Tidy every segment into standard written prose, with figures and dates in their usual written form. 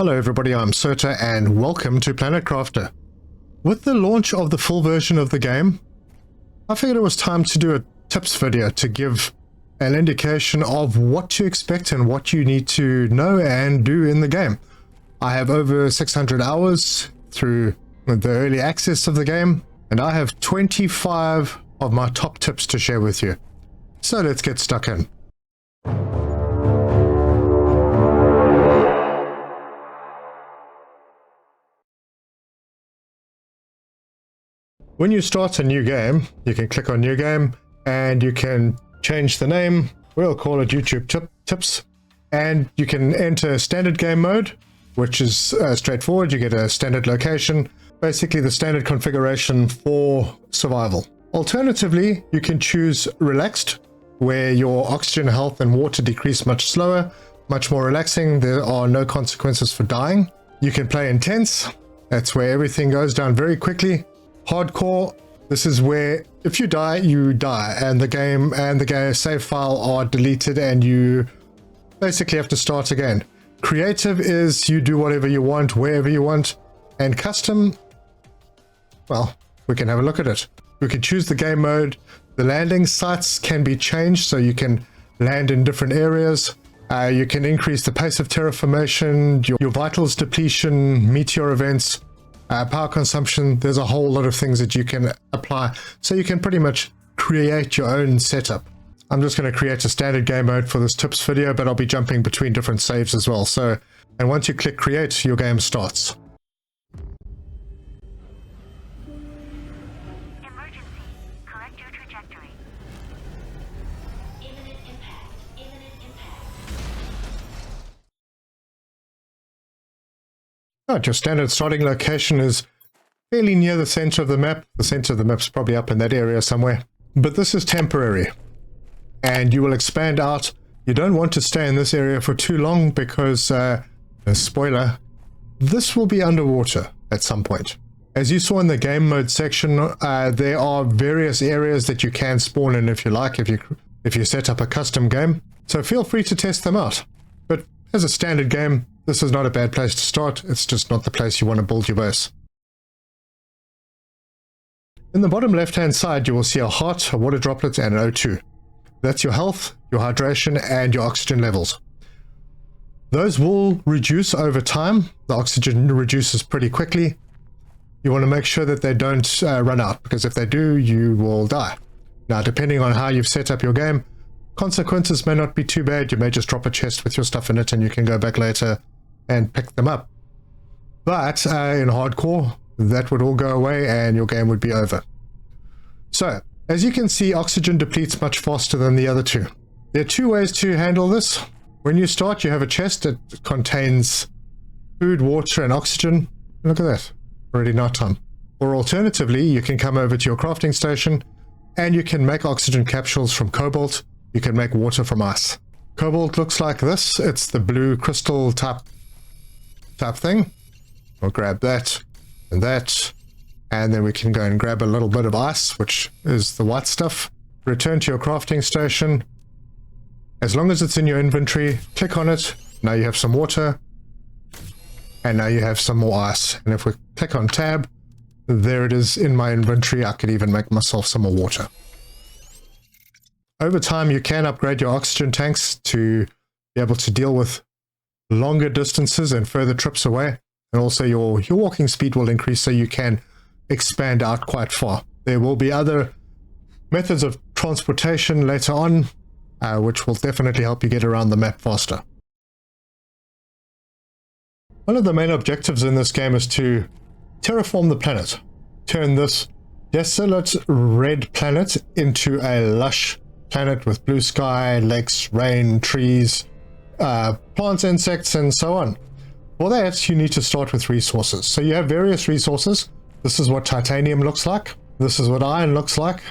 Hello everybody, I'm Serta and welcome to Planet Crafter. With the launch of the full version of the game, I figured it was time to do a tips video to give an indication of what to expect and what you need to know and do in the game. I have over 600 hours through the early access of the game, and I have 25 of my top tips to share with you. So let's get stuck in. When you start a new game, you can click on New Game and you can change the name. We'll call it YouTube Tips. And you can enter standard game mode, which is straightforward. You get a standard location, basically the standard configuration for survival. Alternatively, you can choose relaxed, where your oxygen, health and water decrease much slower, much more relaxing. There are no consequences for dying. You can play intense. That's where everything goes down very quickly. Hardcore, this is where if you die, you die, and the game and the save file are deleted and you basically have to start again. Creative is you do whatever you want, wherever you want. And custom, well, we can have a look at it. We can choose the game mode. The landing sites can be changed, so you can land in different areas. You can increase the pace of terraformation, your vitals depletion, meteor events, power consumption. There's a whole lot of things that you can apply, so you can pretty much create your own setup. I'm just going to create a standard game mode for this tips video, but I'll be jumping between different saves as well. So, and once you click create, your game starts. Emergency. Correct your trajectory. Imminent impact. Imminent impact. Your standard starting location is fairly near the center of the map. The center of the map's probably up in that area somewhere. But this is temporary. And you will expand out. You don't want to stay in this area for too long because, spoiler, this will be underwater at some point. As you saw in the game mode section, there are various areas that you can spawn in if you like, if you set up a custom game. So feel free to test them out. But as a standard game, this is not a bad place to start. It's just not the place you want to build your base. In the bottom left-hand side, you will see a heart, a water droplet, and an O2. That's your health, your hydration, and your oxygen levels. Those will reduce over time. The oxygen reduces pretty quickly. You want to make sure that they don't run out, because if they do, you will die. Now, depending on how you've set up your game, consequences may not be too bad. You may just drop a chest with your stuff in it and you can go back later and pick them up. But in hardcore, that would all go away and your game would be over. So, as you can see, oxygen depletes much faster than the other two. There are two ways to handle this. When you start, you have a chest that contains food, water, and oxygen. Look at that, already nighttime. Or alternatively, you can come over to your crafting station and you can make oxygen capsules from cobalt. You can make water from ice. Cobalt looks like this. It's the blue crystal type thing. We'll grab that, and then we can go and grab a little bit of ice, which is the white stuff. Return to your crafting station. As long as it's in your inventory, click on it. Now you have some water, and now you have some more ice. And if we click on tab, there it is in my inventory. I could even make myself some more water. Over time, you can upgrade your oxygen tanks to be able to deal with longer distances and further trips away. And also your walking speed will increase, so you can expand out quite far. There will be other methods of transportation later on, which will definitely help you get around the map faster. One of the main objectives in this game is to terraform the planet. Turn this desolate red planet into a lush planet with blue sky, lakes, rain, trees, plants, insects, and so on. For that, you need to start with resources. So you have various resources. This is what titanium looks like. This is what iron looks like.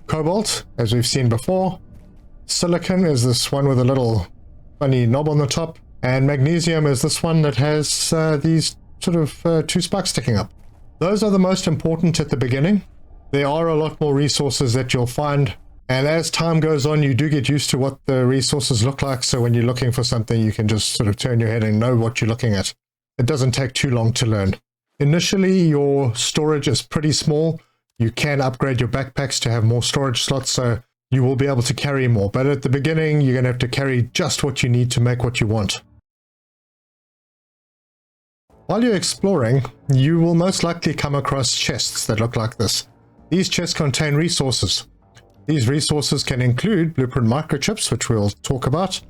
Cobalt, as we've seen before. Silicon is this one with a little funny knob on the top. And magnesium is this one that has these sort of two spikes sticking up. Those are the most important at the beginning. There are a lot more resources that you'll find. And as time goes on, you do get used to what the resources look like. So when you're looking for something, you can just sort of turn your head and know what you're looking at. it doesn't take too long to learn. Initially, your storage is pretty small. You can upgrade your backpacks to have more storage slots, so you will be able to carry more. But at the beginning, you're going to have to carry just what you need to make what you want. While you're exploring, you will most likely come across chests that look like this. These chests contain resources. These resources can include blueprint microchips, which we'll talk about,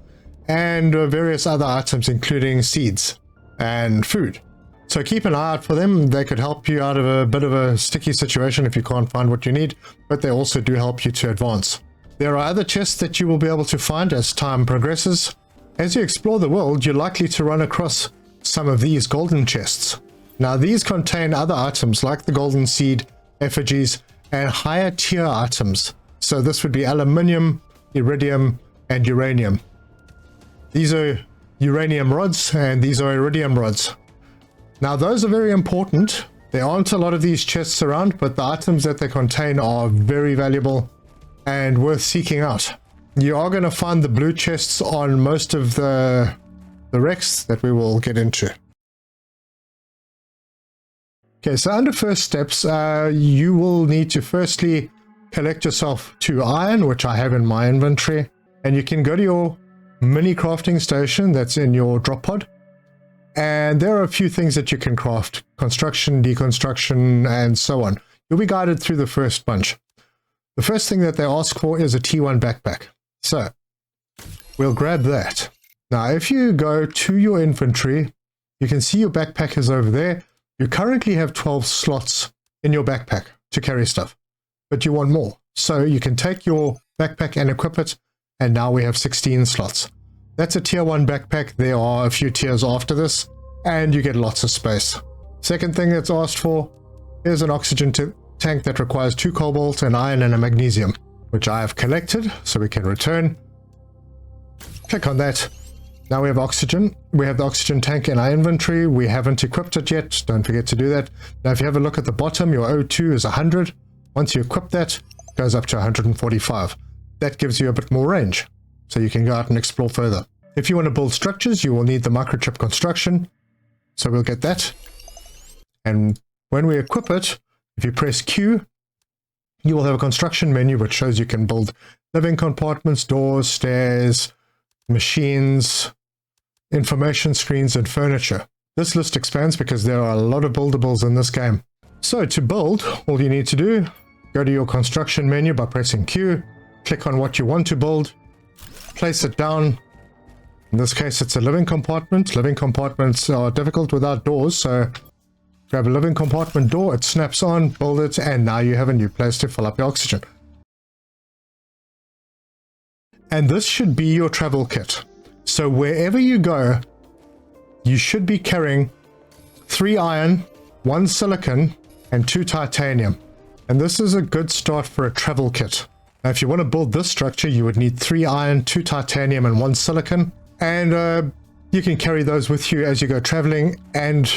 and various other items, including seeds and food. So keep an eye out for them. They could help you out of a bit of a sticky situation if you can't find what you need, but they also do help you to advance. There are other chests that you will be able to find as time progresses. As you explore the world, you're likely to run across some of these golden chests. Now, these contain other items like the golden seed, effigies, and higher tier items. So this would be aluminium, iridium, and uranium. These are uranium rods, and these are iridium rods. Now, those are very important. There aren't a lot of these chests around, but the items that they contain are very valuable and worth seeking out. You are going to find the blue chests on most of the wrecks that we will get into. Okay, so under first steps, you will need to firstly collect yourself 2 iron, which I have in my inventory, and you can go to your mini crafting station that's in your drop pod, and there are a few things that you can craft: construction, deconstruction, and so on. You'll be guided through the first bunch. The first thing that they ask for is a T1 backpack, so we'll grab that. Now, if you go to your inventory, you can see your backpack is over there. You currently have 12 slots in your backpack to carry stuff, but you want more. So you can take your backpack and equip it, and now we have 16 slots. That's a tier 1 backpack. There are a few tiers after this, and you get lots of space. Second thing that's asked for is an oxygen tank that requires 2 cobalt, an iron, and a magnesium, which I have collected, so we can return. Click on that. Now we have oxygen. We have the oxygen tank in our inventory. We haven't equipped it yet. Don't forget to do that. Now, if you have a look at the bottom, your O2 is 100. Once you equip that, it goes up to 145. That gives you a bit more range, so you can go out and explore further. If you want to build structures, you will need the microchip construction, so we'll get that. And when we equip it, if you press Q, you will have a construction menu which shows you can build living compartments, doors, stairs, machines, information screens, and furniture. This list expands because there are a lot of buildables in this game. So to build, all you need to do, go to your construction menu by pressing Q, click on what you want to build, place it down. In this case, it's a living compartment. Living compartments are difficult without doors, so grab a living compartment door, it snaps on, build it, and now you have a new place to fill up your oxygen. And this should be your travel kit. So wherever you go, you should be carrying 3 iron, 1 silicon, and 2 titanium. And this is a good start for a travel kit. Now, if you want to build this structure, you would need 3 iron, 2 titanium, and 1 silicon. And you can carry those with you as you go traveling, and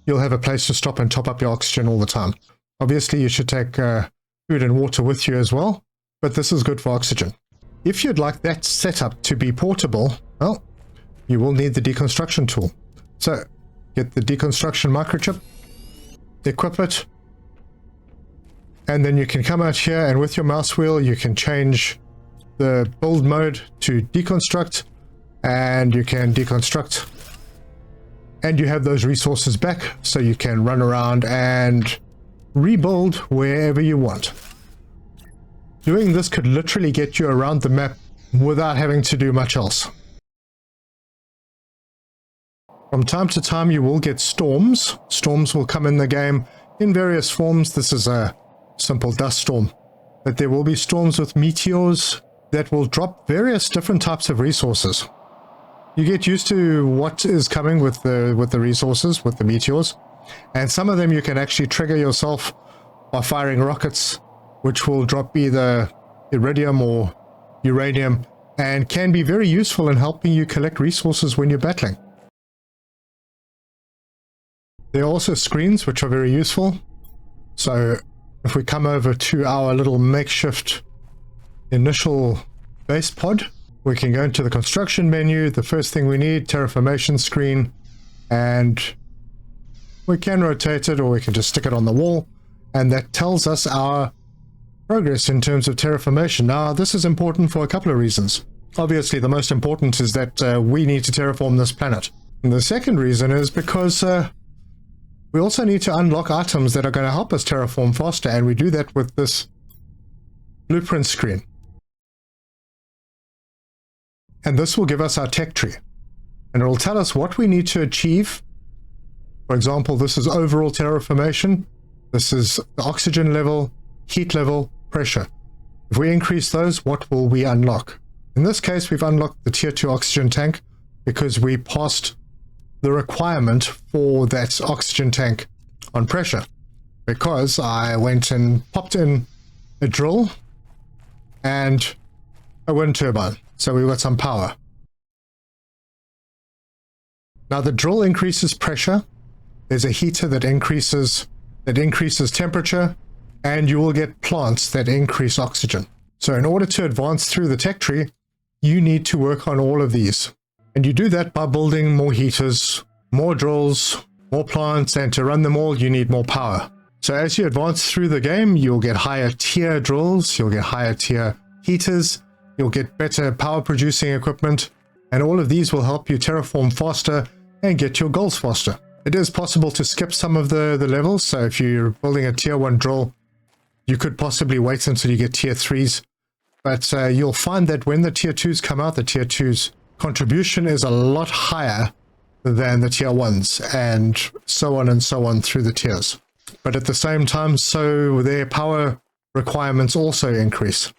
you'll have a place to stop and top up your oxygen all the time. Obviously, you should take food and water with you as well, but this is good for oxygen. If you'd like that setup to be portable, well, you will need the deconstruction tool. So get the deconstruction microchip, equip it, and then you can come out here, and with your mouse wheel you can change the build mode to deconstruct, and you can deconstruct, and you have those resources back, so you can run around and rebuild wherever you want. Doing this could literally get you around the map without having to do much else. From time to time you will get storms. Storms will come in the game in various forms. This is a simple dust storm. But there will be storms with meteors that will drop various different types of resources. You get used to what is coming with the resources, with the meteors. And some of them you can actually trigger yourself by firing rockets, which will drop either iridium or uranium, and can be very useful in helping you collect resources when you're battling. There are also screens which are very useful. So if we come over to our little makeshift initial base pod, we can go into the construction menu. The first thing we need, terraformation screen, and We can rotate it, or we can just stick it on the wall, and that tells us our progress in terms of terraformation. Now, this is important for a couple of reasons. Obviously, the most important is that we need to terraform this planet. And the second reason is because we also need to unlock items that are going to help us terraform faster, and we do that with this blueprint screen. And this will give us our tech tree, and it will tell us what we need to achieve. For example, this is overall terraformation. This is the oxygen level, heat level, pressure. If we increase those, what will we unlock? In this case, we've unlocked the tier 2 oxygen tank because we passed the requirement for that oxygen tank on pressure, because I went and popped in a drill and a wind turbine, so we got some power. Now the drill increases pressure, there's a heater that increases temperature, and you will get plants that increase oxygen. So in order to advance through the tech tree, you need to work on all of these. And you do that by building more heaters, more drills, more plants, and to run them all, you need more power. So as you advance through the game, you'll get higher tier drills, you'll get higher tier heaters, you'll get better power producing equipment, and all of these will help you terraform faster and get your goals faster. It is possible to skip some of the levels, so if you're building a tier 1 drill, you could possibly wait until you get tier 3s, but you'll find that when the tier 2s come out, the tier 2s contribution is a lot higher than the tier 1s, and so on through the tiers. But at the same time, so their power requirements also increase.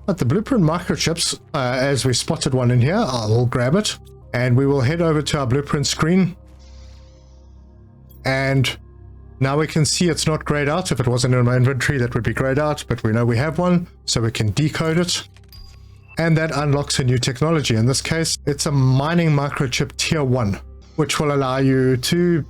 But the blueprint microchips, as we spotted one in here, I'll grab it, and we will head over to our blueprint screen. And now we can see it's not grayed out. If it wasn't in my inventory, that would be grayed out, but we know we have one, so we can decode it. And that unlocks a new technology. In this case, it's a mining microchip tier 1, which will allow you to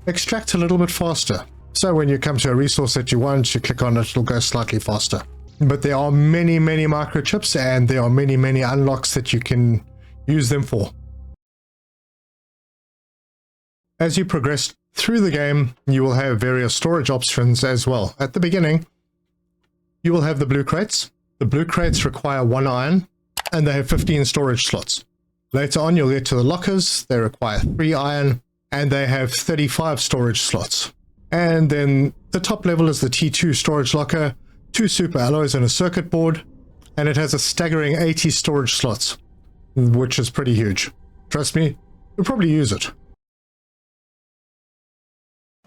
extract a little bit faster. So when you come to a resource that you want, you click on it, it'll go slightly faster. But there are many microchips, and there are many unlocks that you can use them for. As you progress through the game, you will have various storage options as well. At the beginning, you will have the blue crates. The blue crates require 1 iron, and they have 15 storage slots. Later on, you'll get to the lockers. They require 3 iron, and they have 35 storage slots. And then the top level is the T2 storage locker, 2 super alloys and a circuit board, and it has a staggering 80 storage slots, which is pretty huge. Trust me, you'll probably use it.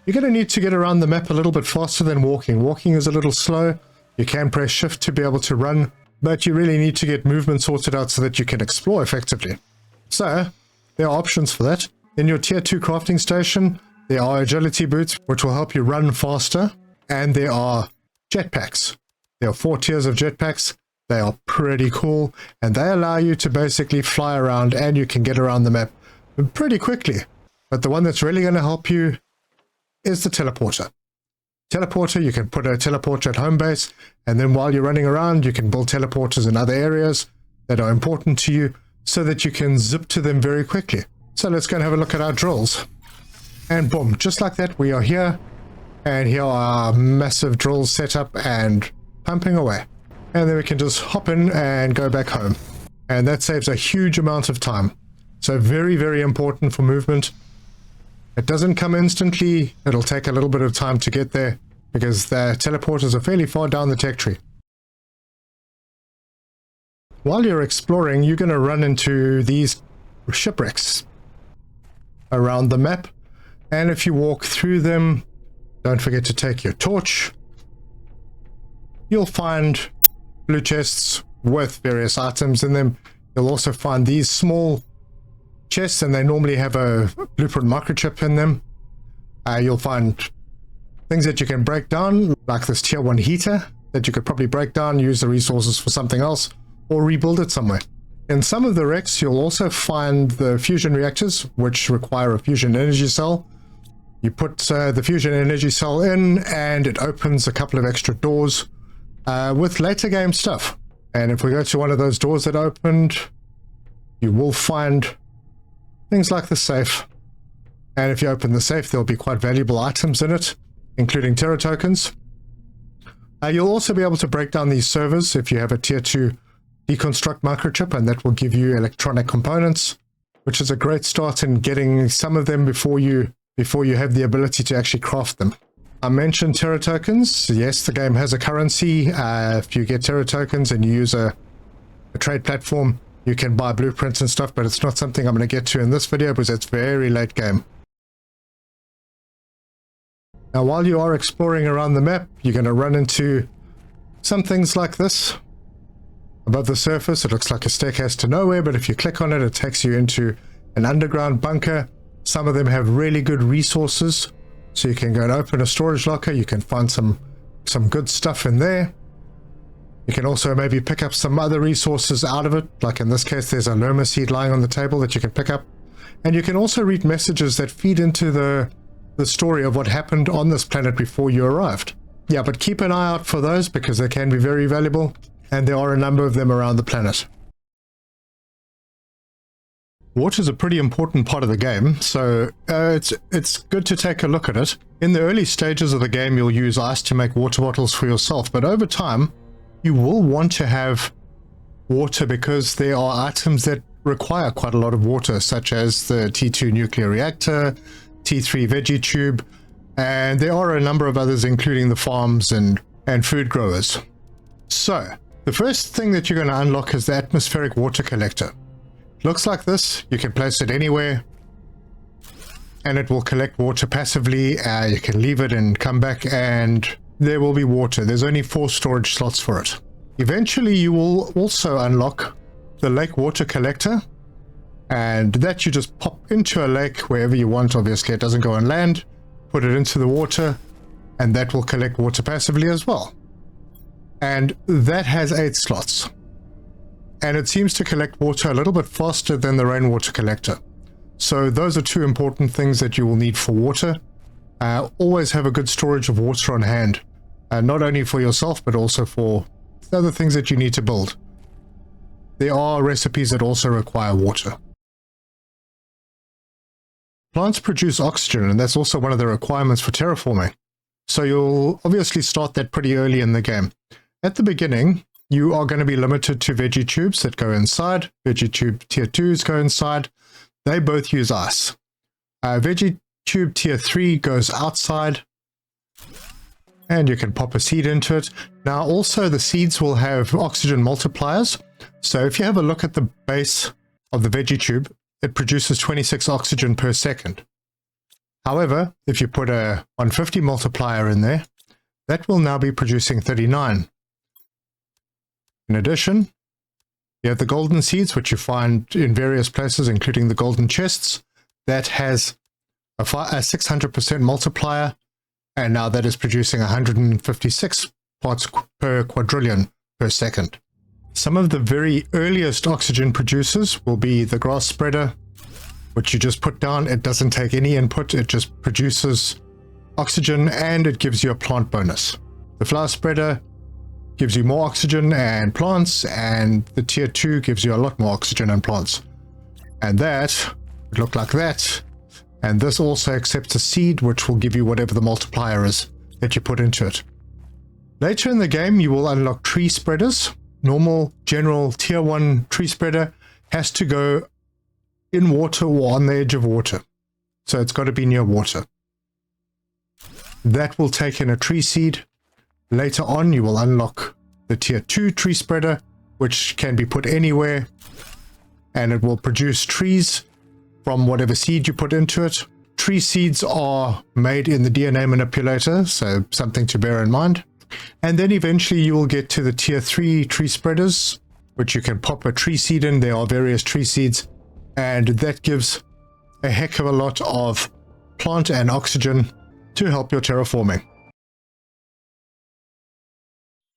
You're going to need to get around the map a little bit faster than walking. Walking is a little slow. You can press shift to be able to run, but you really need to get movement sorted out so that you can explore effectively. So there are options for that. In your tier 2 crafting station, there are agility boots, which will help you run faster, and there are jetpacks. There are 4 tiers of jetpacks. They are pretty cool, and they allow you to basically fly around, and you can get around the map pretty quickly. But the one that's really going to help you is the teleporter. Teleporter, you can put a teleporter at home base, and then while you're running around, you can build teleporters in other areas that are important to you so that you can zip to them very quickly. So let's go and have a look at our drills. And boom, just like that, we are here, and here are our massive drills set up and pumping away. And then we can just hop in and go back home. And that saves a huge amount of time. So very important for movement. It doesn't come instantly. It'll take a little bit of time to get there because the teleporters are fairly far down the tech tree. While you're exploring, you're going to run into these shipwrecks around the map. And if you walk through them, don't forget to take your torch. You'll find blue chests with various items in them. You'll also find these small chests, and they normally have a blueprint microchip in them. You'll find things that you can break down, like this tier 1 heater that you could probably break down, use the resources for something else, or rebuild it somewhere. In some of the wrecks, you'll also find the fusion reactors, which require a fusion energy cell. You put the fusion energy cell in, and it opens a couple of extra doors with later game stuff. And if we go to one of those doors that opened, you will find things like the safe, And if you open the safe, there'll be quite valuable items in it, including Terra tokens. You'll also be able to break down these servers if you have a tier 2 deconstruct microchip, and that will give you electronic components, which is a great start in getting some of them before you have the ability to actually craft them. I mentioned Terra tokens. Yes, the game has a currency. If you get Terra tokens and you use a trade platform, you can buy blueprints and stuff, but it's not something I'm going to get to in this video because it's very late game. Now, while you are exploring around the map, you're going to run into some things like this. Above the surface, it looks like a staircase to nowhere, but if you click on it, it takes you into an underground bunker. Some of them have really good resources, so you can go and open a storage locker. You can find some good stuff in there. You can also maybe pick up some other resources out of it, like in this case, there's a Loma seed lying on the table that you can pick up. And you can also read messages that feed into the story of what happened on this planet before you arrived. Yeah, but keep an eye out for those because they can be very valuable, and there are a number of them around the planet. Water is a pretty important part of the game, so it's good to take a look at it. In the early stages of the game, you'll use ice to make water bottles for yourself, but over time, you will want to have water because there are items that require quite a lot of water, such as the T2 nuclear reactor, T3 veggie tube, and there are a number of others, including the farms and food growers. So, the first thing that you're going to unlock is the atmospheric water collector. Looks like this. You can place it anywhere, and it will collect water passively. You can leave it and come back, and there will be water. There's only 4 storage slots for it. Eventually, you will also unlock the lake water collector, and that you just pop into a lake wherever you want. Obviously, it doesn't go on land. Put it into the water, and that will collect water passively as well. And that has 8 slots. And it seems to collect water a little bit faster than the rainwater collector. So those are 2 important things that you will need for water. Always have a good storage of water on hand, not only for yourself, but also for other things that you need to build. There are recipes that also require water. Plants produce oxygen, and that's also one of the requirements for terraforming. So you'll obviously start that pretty early in the game. At the beginning, you are going to be limited to veggie tubes that go inside. Veggie tube tier 2s go inside. They both use ice. Veggie tube tier 3 goes outside, and you can pop a seed into it. Now also the seeds will have oxygen multipliers. So if you have a look at the base of the veggie tube, it produces 26 oxygen per second. However, if you put a 150 multiplier in there, that will now be producing 39. In addition, you have the golden seeds, which you find in various places, including the golden chests. That has a 600% multiplier, and now that is producing 156 parts per quadrillion per second. Some of the very earliest oxygen producers will be the grass spreader, which you just put down. It doesn't take any input, it just produces oxygen, and it gives you a plant bonus. The flower spreader gives you more oxygen and plants, and the tier 2 gives you a lot more oxygen and plants. And that would look like that. And this also accepts a seed, which will give you whatever the multiplier is that you put into it. Later in the game, you will unlock tree spreaders. Normal, general, tier 1 tree spreader has to go in water or on the edge of water. So it's got to be near water. That will take in a tree seed. Later on, you will unlock the tier 2 tree spreader, which can be put anywhere, and it will produce trees from whatever seed you put into it. Tree seeds are made in the DNA manipulator, so something to bear in mind. And then eventually you will get to the tier 3 tree spreaders, which you can pop a tree seed in. There are various tree seeds, and that gives a heck of a lot of plant and oxygen to help your terraforming.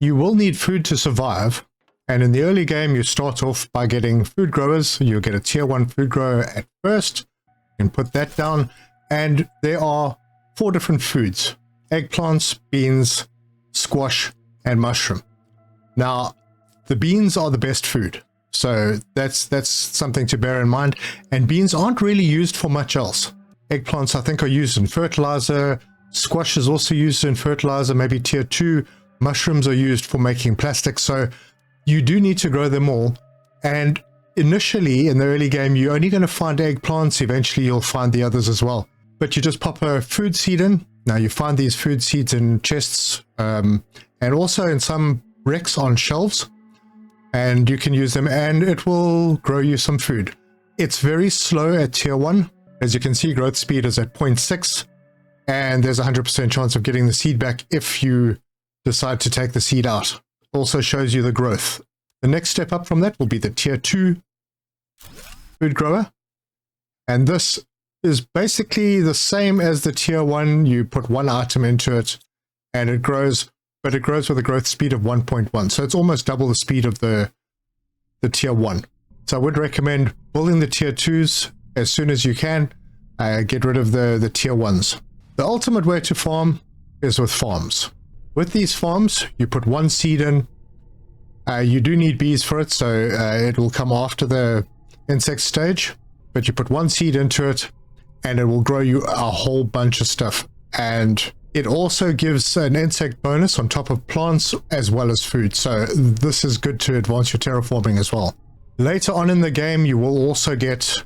You will need food to survive, and in the early game you start off by getting food growers. You'll get a tier 1 food grower at first. You can put that down, and there are 4 different foods: eggplants, beans, squash, and mushroom. Now, the beans are the best food, so that's something to bear in mind, and beans aren't really used for much else. Eggplants, I think, are used in fertilizer. Squash is also used in fertilizer, maybe tier 2. Mushrooms are used for making plastic. So you do need to grow them all. And initially, in the early game, you're only going to find eggplants. Eventually, you'll find the others as well. But you just pop a food seed in. Now, you find these food seeds in chests and also in some wrecks on shelves. And you can use them and it will grow you some food. It's very slow at tier 1. As you can see, growth speed is at 0.6. And there's a 100% chance of getting the seed back if you decide to take the seed out. Also shows you the growth. The next step up from that will be the tier 2 food grower. And this is basically the same as the tier 1. You put one item into it and it grows, but it grows with a growth speed of 1.1. So it's almost double the speed of the tier 1. So I would recommend building the tier 2s as soon as you can. Get rid of the tier 1s. The ultimate way to farm is with farms. With these farms, you put one seed in. You do need bees for it, so it will come after the insect stage. But you put one seed into it, and it will grow you a whole bunch of stuff. And it also gives an insect bonus on top of plants as well as food. So this is good to advance your terraforming as well. Later on in the game, you will also get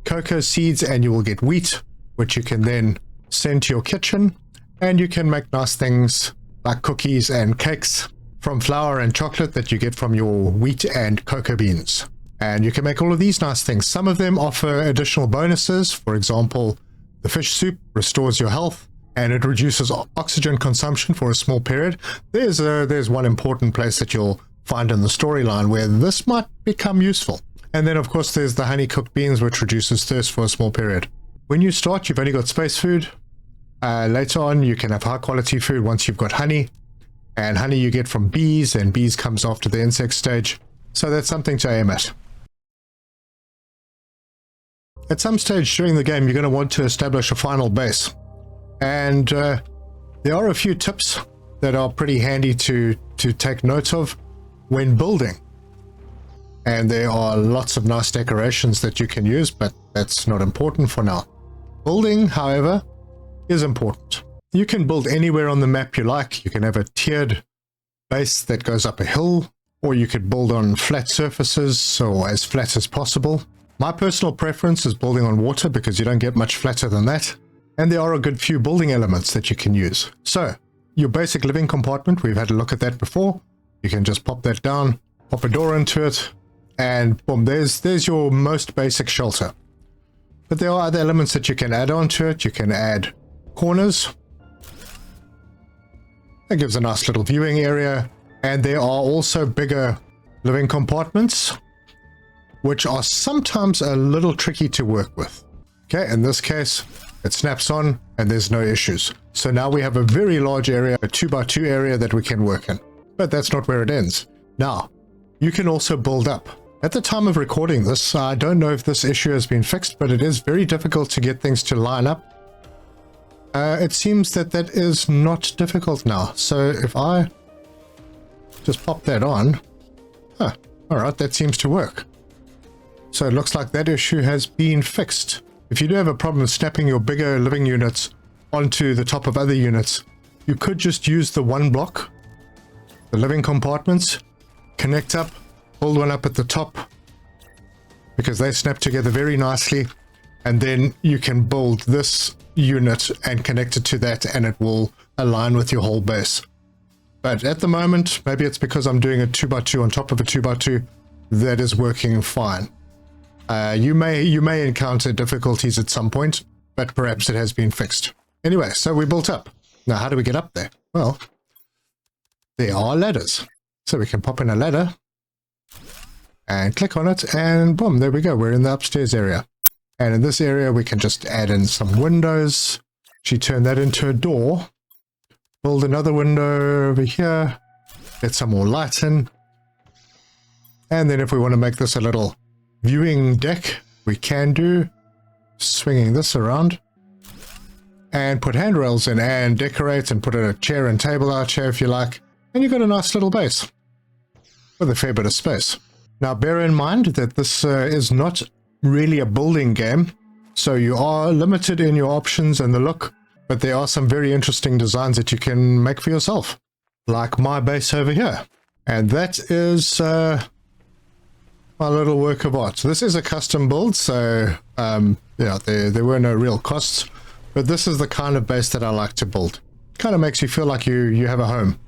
cocoa seeds and you will get wheat, which you can then send to your kitchen. And you can make nice things like cookies and cakes from flour and chocolate that you get from your wheat and cocoa beans. And you can make all of these nice things. Some of them offer additional bonuses. For example, the fish soup restores your health and it reduces oxygen consumption for a small period. There's one important place that you'll find in the storyline where this might become useful. And then, of course, there's the honey cooked beans, which reduces thirst for a small period. When you start, you've only got space food. Later on, you can have high quality food once you've got honey. And honey you get from bees, and bees comes after the insect stage. So that's something to aim at. At some stage during the game, you're going to want to establish a final base. And there are a few tips that are pretty handy to take note of when building. And there are lots of nice decorations that you can use, but that's not important for now. Building, however, is important. You can build anywhere on the map you like. You can have a tiered base that goes up a hill, or you could build on flat surfaces or as flat as possible. My personal preference is building on water because you don't get much flatter than that. And there are a good few building elements that you can use. So, your basic living compartment, we've had a look at that before. You can just pop that down, pop a door into it, and boom, there's your most basic shelter. But there are other elements that you can add on to it. You can add corners. That gives a nice little viewing area. And there are also bigger living compartments, which are sometimes a little tricky to work with. Okay, in this case, it snaps on and there's no issues. So now we have a very large area, a 2x2 area that we can work in. But that's not where it ends. Now, you can also build up. At the time of recording this, I don't know if this issue has been fixed, but it is very difficult to get things to line up. It seems that is not difficult now. So if I just pop that on, all right, that seems to work. So it looks like that issue has been fixed. If you do have a problem snapping your bigger living units onto the top of other units, you could just use the one block, the living compartments, connect up, build one up at the top, because they snap together very nicely, and then you can build this unit and connect it to that, and it will align with your whole base. But at the moment, maybe it's because I'm doing a 2x2 on top of a 2x2, that is working fine. You may encounter difficulties at some point, but perhaps it has been fixed. Anyway, so we built up. Now, how do we get up there? Well, there are ladders. So we can pop in a ladder and click on it, and boom, there we go. We're in the upstairs area. And in this area, we can just add in some windows. Actually turn that into a door. Build another window over here. Get some more light in. And then if we want to make this a little viewing deck, we can do, swinging this around. And put handrails in and decorate and put a chair and table out here if you like. And you've got a nice little base with a fair bit of space. Now bear in mind that this is not really a building game. So you are limited in your options and the look, but there are some very interesting designs that you can make for yourself, like my base over here. And that is my little work of art. This is a custom build, so yeah, there were no real costs, but this is the kind of base that I like to build. Kind of makes you feel like you have a home.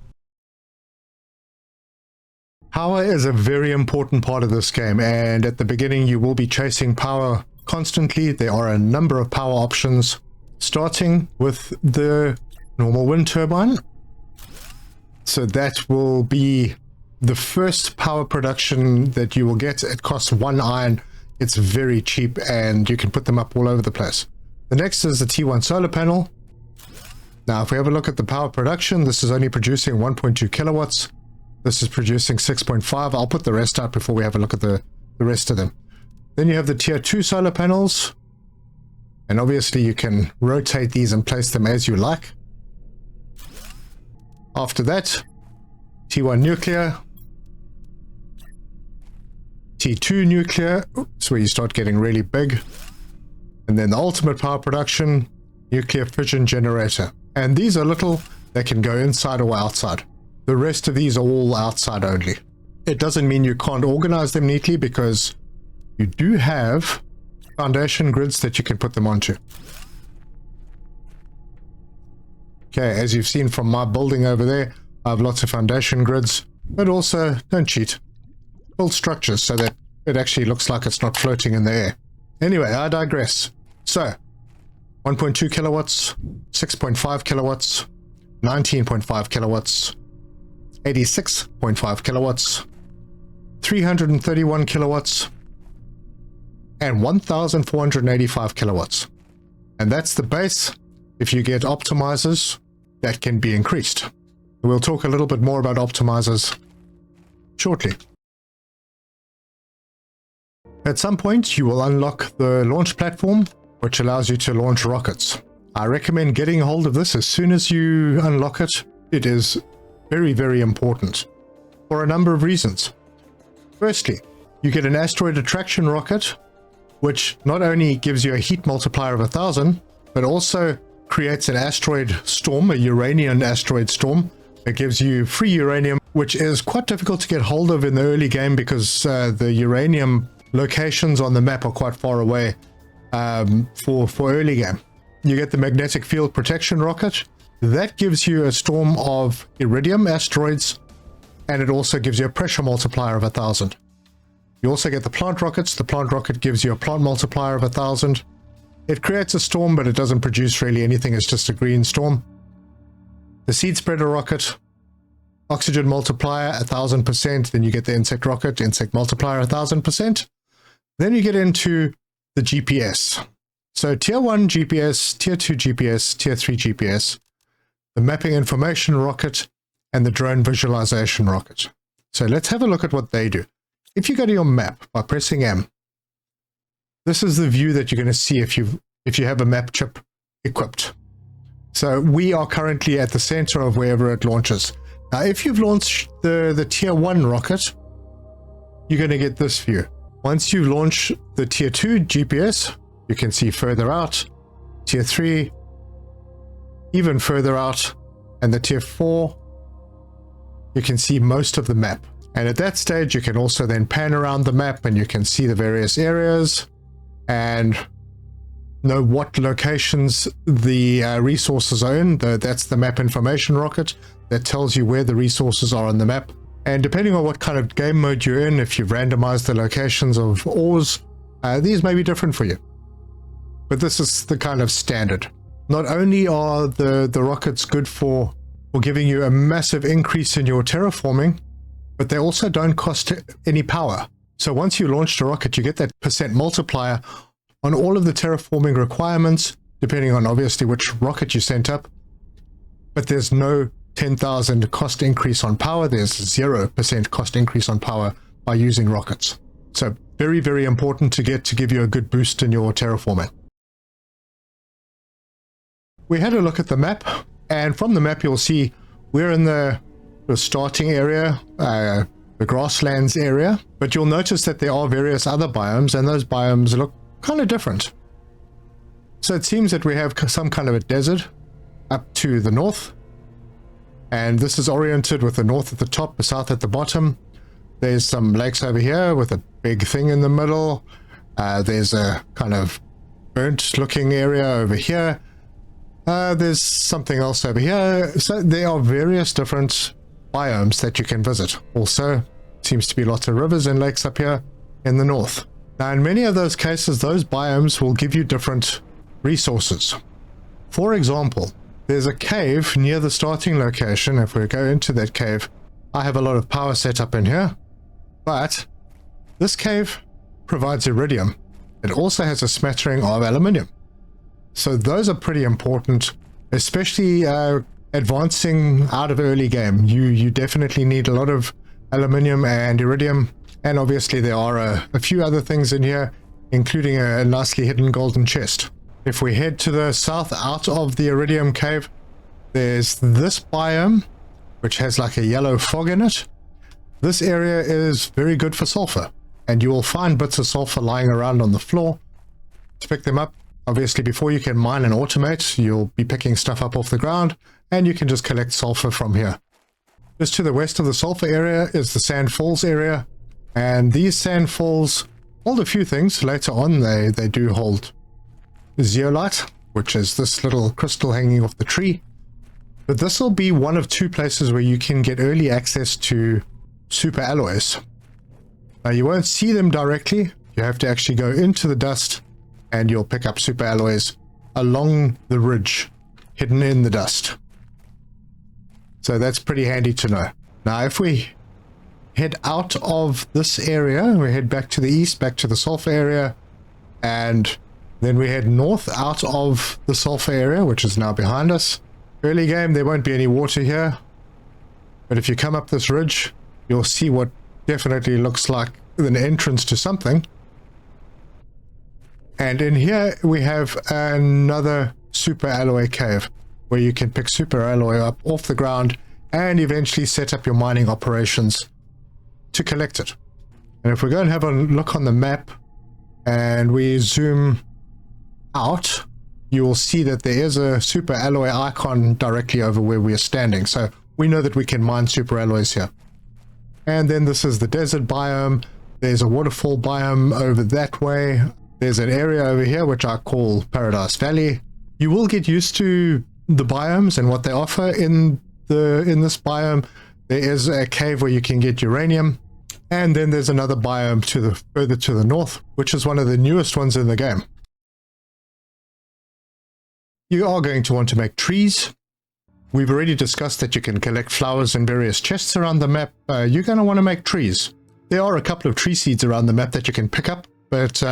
Power is a very important part of this game, and at the beginning you will be chasing power constantly. There are a number of power options, starting with the normal wind turbine. So that will be the first power production that you will get. It costs 1 iron. It's very cheap, and you can put them up all over the place. The next is the T1 solar panel. Now, if we have a look at the power production, this is only producing 1.2 kilowatts. This is producing 6.5. I'll put the rest up before we have a look at the rest of them. Then you have the tier 2 solar panels. And obviously you can rotate these and place them as you like. After that, T1 nuclear. T2 nuclear. That's where you start getting really big. And then the ultimate power production, nuclear fission generator. And these are little, they can go inside or outside. The rest of these are all outside only. It doesn't mean you can't organize them neatly, because you do have foundation grids that you can put them onto. Okay, as you've seen from my building over there, I have lots of foundation grids, but also don't cheat. Build structures so that it actually looks like it's not floating in the air. Anyway, I digress. So, 1.2 kilowatts, 6.5 kilowatts, 19.5 kilowatts, 86.5 kilowatts, 331 kilowatts, and 1,485 kilowatts. And that's the base. If you get optimizers, that can be increased. We'll talk a little bit more about optimizers shortly. At some point, you will unlock the launch platform, which allows you to launch rockets. I recommend getting a hold of this as soon as you unlock it. It is very, very important for a number of reasons. Firstly, you get an asteroid attraction rocket, which not only gives you a heat multiplier of 1,000, but also creates an asteroid storm, a uranium asteroid storm. It gives you free uranium, which is quite difficult to get hold of in the early game, because the uranium locations on the map are quite far away for early game. You get the magnetic field protection rocket. That gives you a storm of iridium asteroids, and it also gives you a pressure multiplier of 1,000. You also get the plant rockets. The plant rocket gives you a plant multiplier of 1,000. It creates a storm, but it doesn't produce really anything. It's just a green storm. The seed spreader rocket, oxygen multiplier 1,000%. Then you get the insect rocket, insect multiplier 1,000%. Then you get into the GPS. So tier 1 GPS, tier 2 GPS, tier 3 GPS, the mapping information rocket, and the drone visualization rocket. So let's have a look at what they do. If you go to your map by pressing M, this is the view that you're going to see if you have a map chip equipped. So we are currently at the center of wherever it launches. Now, if you've launched the tier 1 rocket, you're going to get this view. Once you launch the tier 2 GPS, you can see further out, tier 3, even further out, and the tier 4, you can see most of the map. And at that stage, you can also then pan around the map and you can see the various areas and know what locations the resources are in. That's the map information rocket that tells you where the resources are on the map. And depending on what kind of game mode you're in, if you've randomized the locations of ores, these may be different for you. But this is the kind of standard. Not only are the rockets good for giving you a massive increase in your terraforming, but they also don't cost any power. So once you launch the rocket, you get that % multiplier on all of the terraforming requirements, depending on obviously which rocket you sent up. But there's no 10,000 cost increase on power. There's 0% cost increase on power by using rockets. So very, very important to give you a good boost in your terraforming. We had a look at the map, and from the map you'll see we're in the starting area, the grasslands area, but you'll notice that there are various other biomes, and those biomes look kind of different. So it seems that we have some kind of a desert up to the north, and this is oriented with the north at the top, the south at the bottom. There's some lakes over here with a big thing in the middle. There's a kind of burnt looking area over here. There's something else over here. So there are various different biomes that you can visit. Also, seems to be lots of rivers and lakes up here in the north. Now, in many of those cases, those biomes will give you different resources. For example, there's a cave near the starting location. If we go into that cave, I have a lot of power set up in here, but this cave provides iridium. It also has a smattering of aluminium. So those are pretty important, especially advancing out of early game. You definitely need a lot of aluminium and iridium, and obviously there are a few other things in here, including a nicely hidden golden chest. If we head to the south out of the iridium cave, there's this biome, which has like a yellow fog in it. This area is very good for sulfur, and you will find bits of sulfur lying around on the floor. To pick them up, obviously before you can mine and automate, you'll be picking stuff up off the ground, and you can just collect sulfur from here. Just to the west of the sulfur area is the sand falls area, and these sand falls hold a few things. Later on they do hold zeolite, which is this little crystal hanging off the tree. But this will be one of two places where you can get early access to super alloys. Now you won't see them directly. You have to actually go into the dust and you'll pick up super alloys along the ridge hidden in the dust. So that's pretty handy to know. Now if we head out of this area, we head back to the east, back to the sulfur area, and then we head north out of the sulfur area, which is now behind us. Early game, there won't be any water here, but if you come up this ridge, you'll see what definitely looks like an entrance to something. And in here we have another super alloy cave where you can pick super alloy up off the ground and eventually set up your mining operations to collect it. And if we go and have a look on the map and we zoom out, you will see that there is a super alloy icon directly over where we are standing. So we know that we can mine super alloys here. And then this is the desert biome. There's a waterfall biome over that way. There's an area over here which I call Paradise Valley. You will get used to the biomes and what they offer in this biome. There is a cave where you can get uranium, and then there's another biome further to the north, which is one of the newest ones in the game. You are going to want to make trees. We've already discussed that you can collect flowers in various chests around the map. You're going to want to make trees. There are a couple of tree seeds around the map that you can pick up, but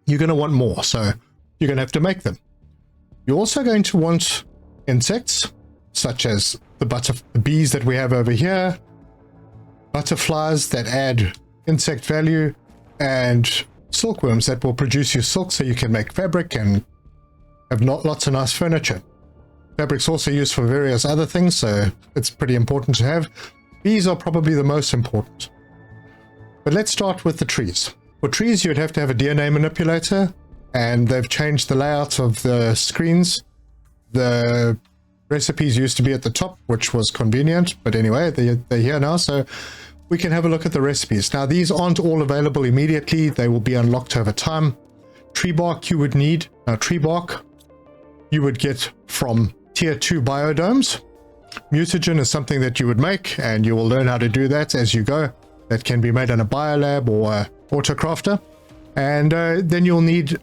you're going to want more, so you're going to have to make them. You're also going to want insects, such as the bees that we have over here, butterflies that add insect value, and silkworms that will produce you silk so you can make fabric and have lots of nice furniture. Fabric's also used for various other things, so it's pretty important to have. Bees are probably the most important. But let's start with the trees. For trees, you'd have to have a DNA manipulator, and they've changed the layout of the screens. The recipes used to be at the top, which was convenient, but anyway, they're here now, so we can have a look at the recipes. Now, these aren't all available immediately. They will be unlocked over time. Tree bark you would need. Now, tree bark you would get from tier 2 biodomes. Mutagen is something that you would make, and you will learn how to do that as you go. That can be made in a biolab or autocrafter. And then you'll need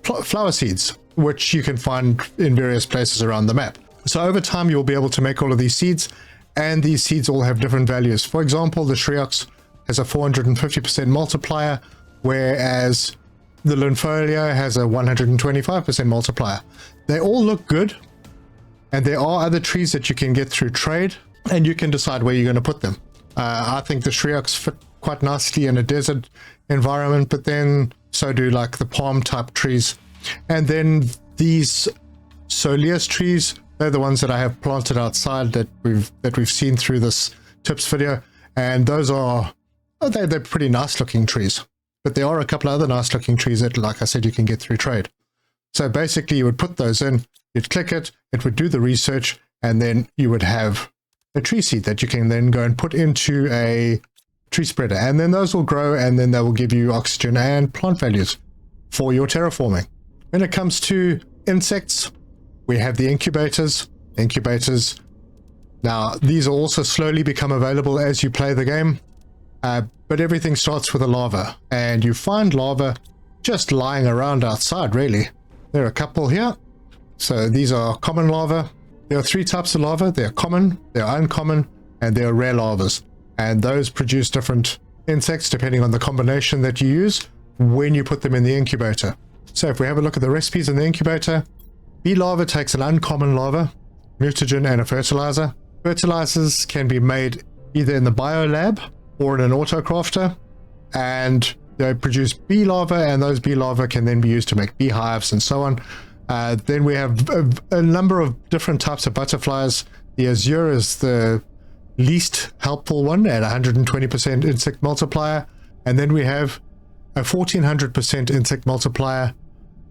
flower seeds, which you can find in various places around the map. So over time, you'll be able to make all of these seeds, and these seeds all have different values. For example, the Shriox has a 450% multiplier, whereas the Linfolia has a 125% multiplier. They all look good, and there are other trees that you can get through trade, and you can decide where you're going to put them. I think the Shriox fit quite nicely in a desert environment, but then so do like the palm type trees. And then these Soleus trees, they're the ones that I have planted outside that we've seen through this tips video, and those are they're pretty nice looking trees. But there are a couple of other nice looking trees that, like I said, you can get through trade. So basically you would put those in, you'd click it, it would do the research, and then you would have a tree seed that you can then go and put into a tree spreader. And then those will grow, and then they will give you oxygen and plant values for your terraforming. When it comes to insects, we have the incubators. Now, these will also slowly become available as you play the game, but everything starts with a larva, and you find larva just lying around outside, really. There are a couple here. So these are common larvae. There are 3 types of larvae. They're common, they're uncommon, and they're rare larvas. And those produce different insects depending on the combination that you use when you put them in the incubator. So if we have a look at the recipes in the incubator, bee larva takes an uncommon larva, mutagen, and a fertilizer. Fertilizers can be made either in the biolab or in an autocrafter, and they produce bee larvae, and those bee larvae can then be used to make beehives and so on. Then we have a number of different types of butterflies. The azure is the least helpful one at 120% insect multiplier, and then we have a 1400% insect multiplier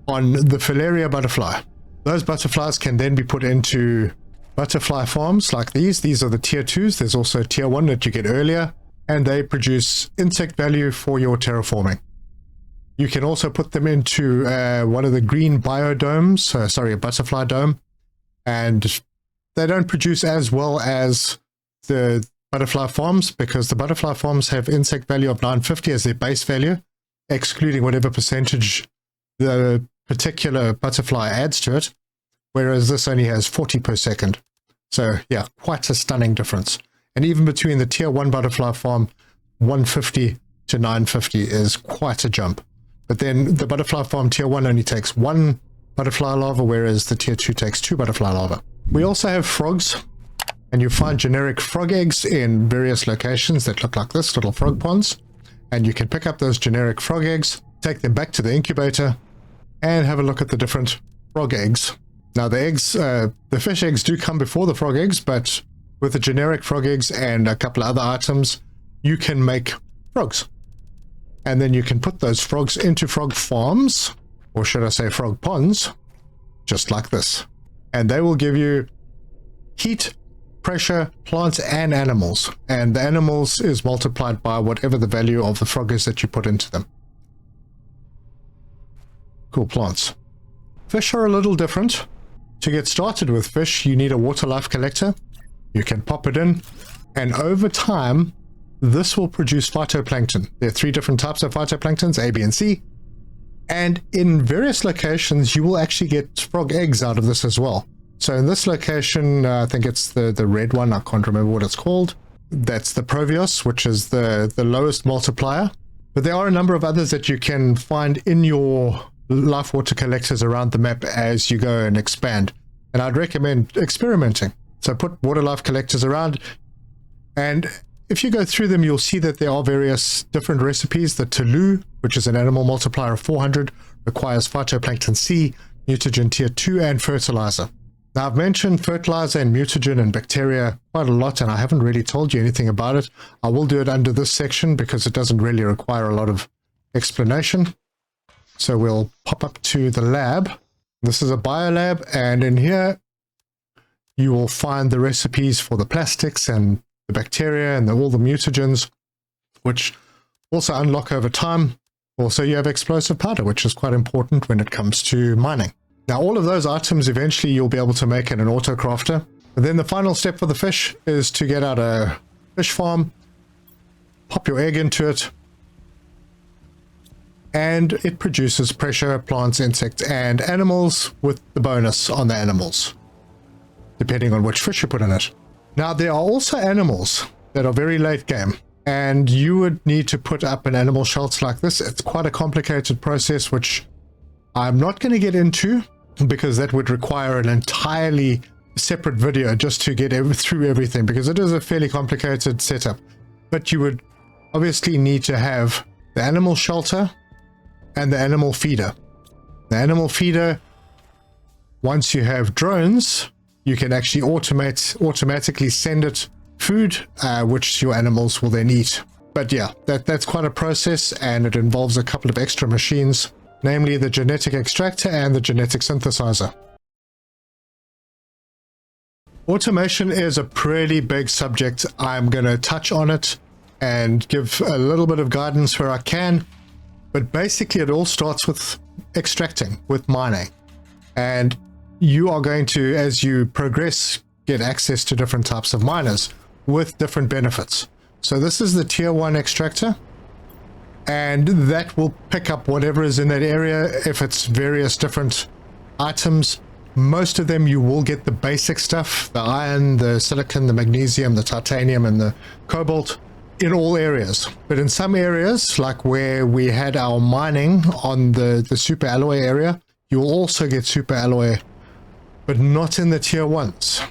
on the filaria butterfly. Those butterflies can then be put into butterfly farms like these. These are the tier 2s. There's also tier 1 that you get earlier, and they produce insect value for your terraforming. You can also put them into one of the green biodomes, a butterfly dome, and they don't produce as well as the butterfly farms, because the butterfly farms have insect value of 950 as their base value, excluding whatever percentage the particular butterfly adds to it, whereas this only has 40 per second. So yeah, quite a stunning difference. And even between the tier 1 butterfly farm, 150 to 950 is quite a jump. But then the butterfly farm tier 1 only takes 1 butterfly larva, whereas the tier 2 takes 2 butterfly larva. We also have frogs, and you find generic frog eggs in various locations that look like this, little frog ponds. And you can pick up those generic frog eggs, take them back to the incubator, and have a look at the different frog eggs. Now the eggs, the fish eggs do come before the frog eggs, but with the generic frog eggs and a couple of other items, you can make frogs. And then you can put those frogs into frog farms, or should I say frog ponds, just like this. And they will give you heat, pressure, plants, and animals. And the animals is multiplied by whatever the value of the frog is that you put into them. Cool plants. Fish are a little different. To get started with fish, you need a water life collector. You can pop it in, and over time, this will produce phytoplankton. There are 3 different types of phytoplanktons, A, B, and C. And in various locations, you will actually get frog eggs out of this as well. So in this location, I think it's the red one, I can't remember what it's called. That's the Provios, which is the lowest multiplier. But there are a number of others that you can find in your life water collectors around the map as you go and expand. And I'd recommend experimenting. So put water life collectors around, and if you go through them, you'll see that there are various different recipes. The Tulu, which is an animal multiplier of 400, requires phytoplankton C, mutagen tier 2, and fertilizer. Now, I've mentioned fertilizer and mutagen and bacteria quite a lot, and I haven't really told you anything about it. I will do it under this section because it doesn't really require a lot of explanation. So we'll pop up to the lab. This is a biolab, and in here you will find the recipes for the plastics and the bacteria and all the mutagens, which also unlock over time. Also, you have explosive powder, which is quite important when it comes to mining. Now, all of those items eventually you'll be able to make in an autocrafter. And then the final step for the fish is to get out a fish farm, pop your egg into it, and it produces pressure, plants, insects, and animals with the bonus on the animals, depending on which fish you put in it. Now, there are also animals that are very late game, and you would need to put up an animal shelter like this. It's quite a complicated process, which I'm not going to get into because that would require an entirely separate video just to get through everything, because it is a fairly complicated setup. But you would obviously need to have the animal shelter and the animal feeder. The animal feeder, once you have drones, you can actually automatically send it food, which your animals will then eat. But yeah, that's quite a process, and it involves a couple of extra machines. namely the genetic extractor and the genetic synthesizer. Automation is a pretty big subject. I'm going to touch on it and give a little bit of guidance where I can, but basically it all starts with extracting, with mining. And you are going to, as you progress, get access to different types of miners with different benefits. So this is the tier 1 extractor, and that will pick up whatever is in that area. If it's various different items, most of them you will get the basic stuff, the iron, the silicon, the magnesium, the titanium, and the cobalt in all areas. But in some areas, like where we had our mining on the super alloy area, you will also get super alloy, but not in the tier 1s.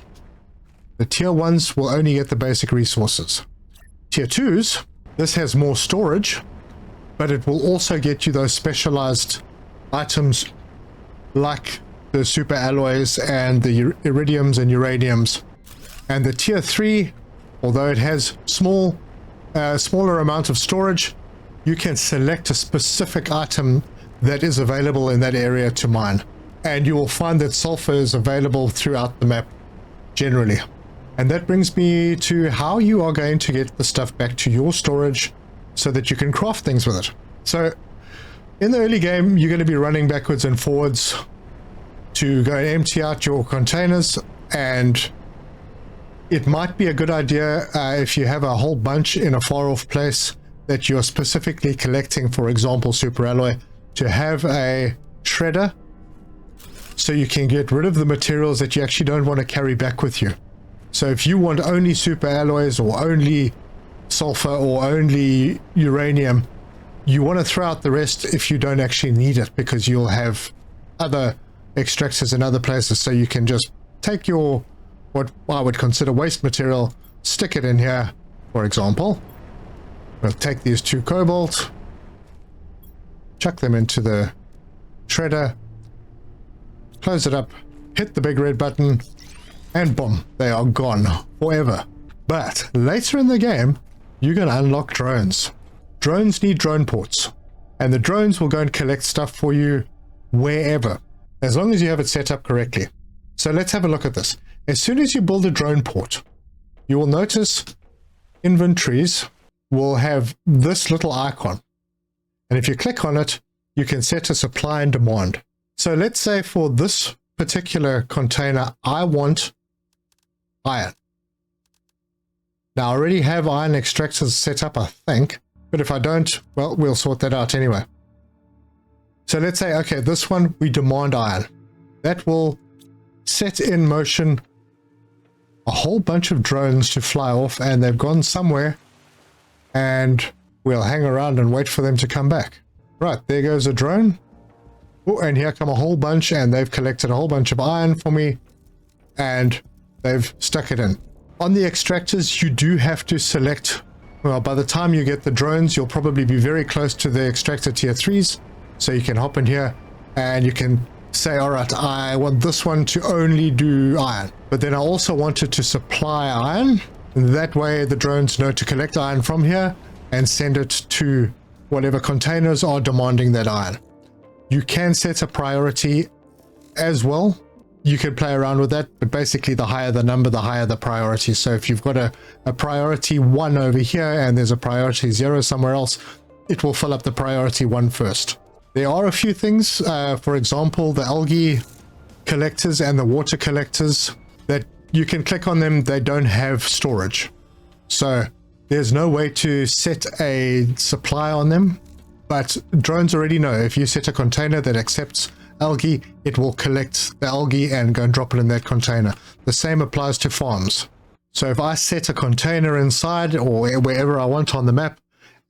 The tier 1s will only get the basic resources. Tier 2s, this has more storage, but it will also get you those specialized items like the super alloys and the iridiums and uraniums. And the tier 3, although it has smaller amount of storage, you can select a specific item that is available in that area to mine. And you will find that sulfur is available throughout the map generally. And that brings me to how you are going to get the stuff back to your storage so that you can craft things with it. So in the early game, you're going to be running backwards and forwards to go and empty out your containers, and it might be a good idea if you have a whole bunch in a far off place that you're specifically collecting, for example superalloy, to have a shredder so you can get rid of the materials that you actually don't want to carry back with you. So if you want only super alloys or only sulfur or only uranium, you want to throw out the rest if you don't actually need it, because you'll have other extractors in other places. So you can just take your, what I would consider waste material, stick it in here. For example, we'll take these 2 cobalt, chuck them into the shredder, close it up, hit the big red button, and boom, they are gone forever. But later in the game, you're going to unlock drones. Drones need drone ports, and the drones will go and collect stuff for you wherever, as long as you have it set up correctly. So let's have a look at this. As soon as you build a drone port, you will notice inventories will have this little icon. And if you click on it, you can set a supply and demand. So let's say for this particular container, I want iron. Now I already have iron extractors set up, I think, but if I don't, well, we'll sort that out anyway. So let's say, okay, this one, we demand iron. That will set in motion a whole bunch of drones to fly off, and they've gone somewhere, and we'll hang around and wait for them to come back. Right, there goes a drone. Oh, and here come a whole bunch, and they've collected a whole bunch of iron for me, and they've stuck it in. On the extractors, you do have to select, well, by the time you get the drones, you'll probably be very close to the extractor tier 3s, so you can hop in here, and you can say, all right, I want this one to only do iron, but then I also want it to supply iron, and that way the drones know to collect iron from here and send it to whatever containers are demanding that iron. You can set a priority as well. You can play around with that, but basically the higher the number, the higher the priority. So if you've got a priority 1 over here and there's a priority 0 somewhere else, it will fill up the priority 1 first. There are a few things, for example, the algae collectors and the water collectors, that you can click on them. They don't have storage. So there's no way to set a supply on them, but drones already know if you set a container that accepts algae, it will collect the algae and go and drop it in that container. The same applies to farms. So if I set a container inside or wherever I want on the map,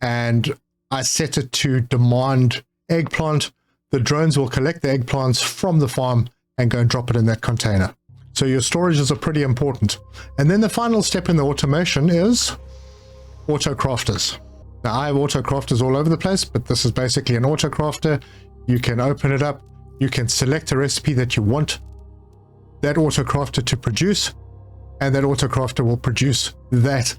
and I set it to demand eggplant, the drones will collect the eggplants from the farm and go and drop it in that container. So your storages are pretty important. And then the final step in the automation is auto crafters. Now I have auto crafters all over the place, but this is basically an auto crafter. You can open it up, you can select a recipe that you want that auto crafter to produce, and that auto crafter will produce that.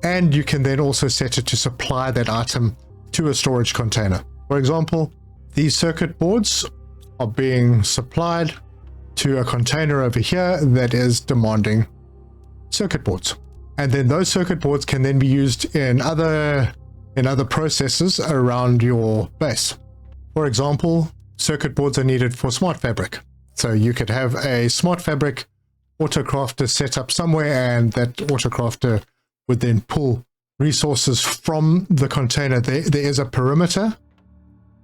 And you can then also set it to supply that item to a storage container. For example, these circuit boards are being supplied to a container over here that is demanding circuit boards. And then those circuit boards can then be used in other processes around your base. For example, circuit boards are needed for smart fabric. So you could have a smart fabric autocrafter set up somewhere, and that autocrafter would then pull resources from the container. There is a perimeter.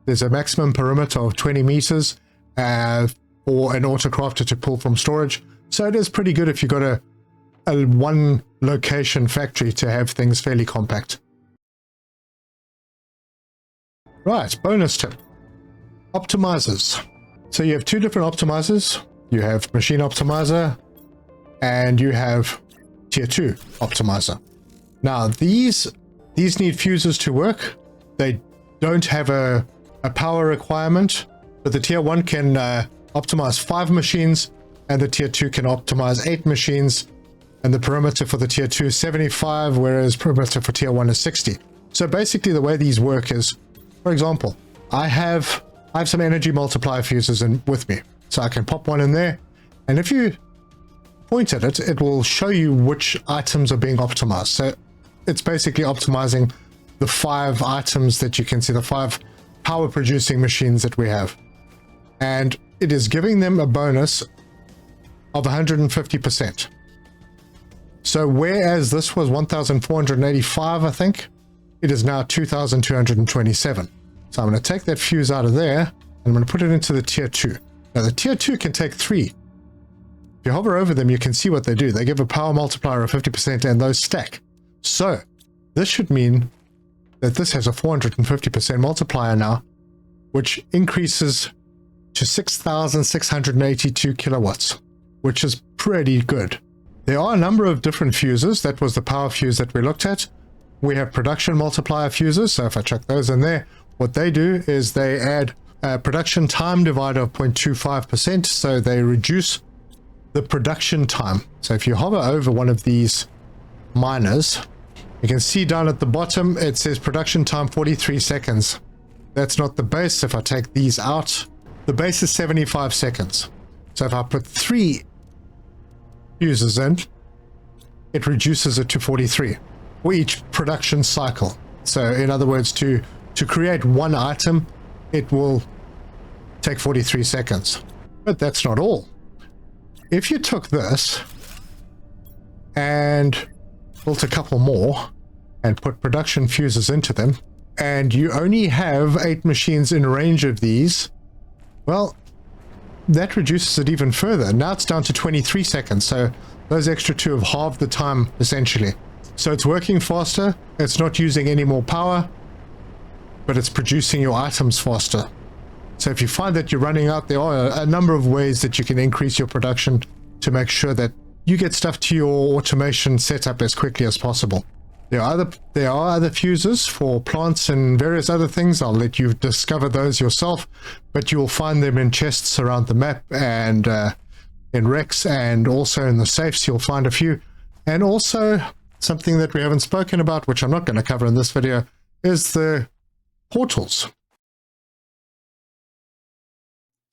There's a maximum perimeter of 20 meters for an autocrafter to pull from storage. So it is pretty good if you've got a one location factory to have things fairly compact. Right, bonus tip. Optimizers. So you have two different optimizers. You have machine optimizer and you have tier 2 optimizer. Now these need fuses to work. They don't have a power requirement, but the tier 1 can optimize 5 machines and the tier 2 can optimize 8 machines, and the perimeter for the tier 2 is 75, whereas perimeter for tier 1 is 60. So basically the way these work is, for example, I have some energy multiplier fuses with me, so I can pop one in there, and if you point at it, it will show you which items are being optimized. So it's basically optimizing the 5 items that you can see, the 5 power producing machines that we have, and it is giving them a bonus of 150%. So whereas this was 1,485, I think, it is now 2,227. So I'm going to take that fuse out of there and I'm going to put it into the tier 2. Now the tier 2 can take 3. If you hover over them, you can see what they do. They give a power multiplier of 50% and those stack. So this should mean that this has a 450% multiplier now, which increases to 6,682 kilowatts, which is pretty good. There are a number of different fuses. That was the power fuse that we looked at. We have production multiplier fuses. So if I chuck those in there, what they do is they add a production time divider of 0.25%. So they reduce the production time. So if you hover over one of these miners, you can see down at the bottom, it says production time 43 seconds. That's not the base. If I take these out, the base is 75 seconds. So if I put 3 fuses in, it reduces it to 43 for each production cycle. So in other words, to create one item, it will take 43 seconds. But that's not all. If you took this and built a couple more and put production fuses into them, and you only have 8 machines in range of these, well, that reduces it even further. Now it's down to 23 seconds, so those extra 2 have halved the time essentially. So it's working faster, it's not using any more power, but it's producing your items faster. So if you find that you're running out, there are a number of ways that you can increase your production to make sure that you get stuff to your automation setup as quickly as possible. There are other fuses for plants and various other things. I'll let you discover those yourself, but you'll find them in chests around the map and in wrecks, and also in the safes you'll find a few. And also something that we haven't spoken about, which I'm not going to cover in this video, is the portals.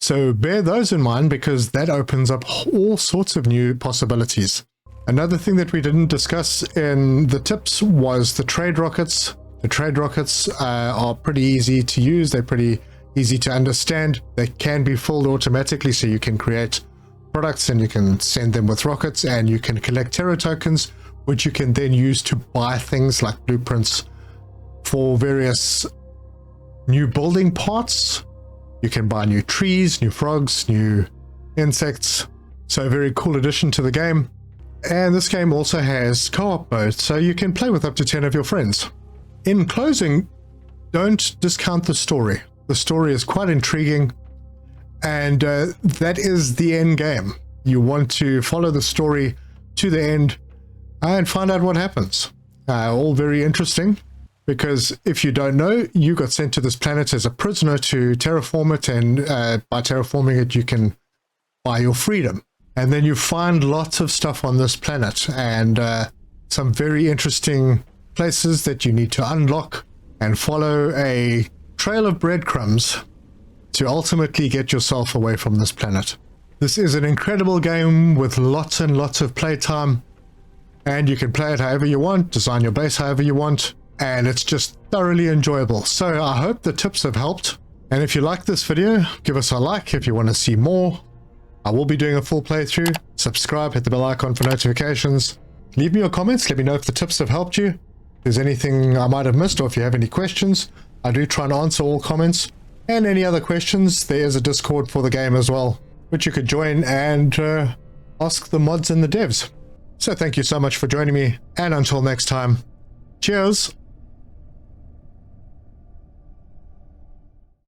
So bear those in mind, because that opens up all sorts of new possibilities. Another thing that we didn't discuss in the tips was the trade rockets. The trade rockets are pretty easy to use. They're pretty easy to understand. They can be filled automatically, so you can create products and you can send them with rockets, and you can collect Terra tokens, which you can then use to buy things like blueprints for various new building parts. You can buy new trees, new frogs, new insects. So a very cool addition to the game. And this game also has co-op mode, so you can play with up to 10 of your friends. In closing, don't discount the story. The story is quite intriguing, and that is the end game. You want to follow the story to the end and find out what happens. All very interesting, because if you don't know, you got sent to this planet as a prisoner to terraform it, and by terraforming it, you can buy your freedom. And then you find lots of stuff on this planet, and some very interesting places that you need to unlock and follow a trail of breadcrumbs to ultimately get yourself away from this planet. This is an incredible game with lots and lots of playtime, and you can play it however you want, design your base however you want, and it's just thoroughly enjoyable. So I hope the tips have helped, and if you like this video, give us a like if you want to see more. I will be doing a full playthrough. Subscribe, hit the bell icon for notifications. Leave me your comments, let me know if the tips have helped you. If there's anything I might have missed, or if you have any questions, I do try and answer all comments. And any other questions, there is a Discord for the game as well, which you could join and ask the mods and the devs. So thank you so much for joining me, and until next time, cheers!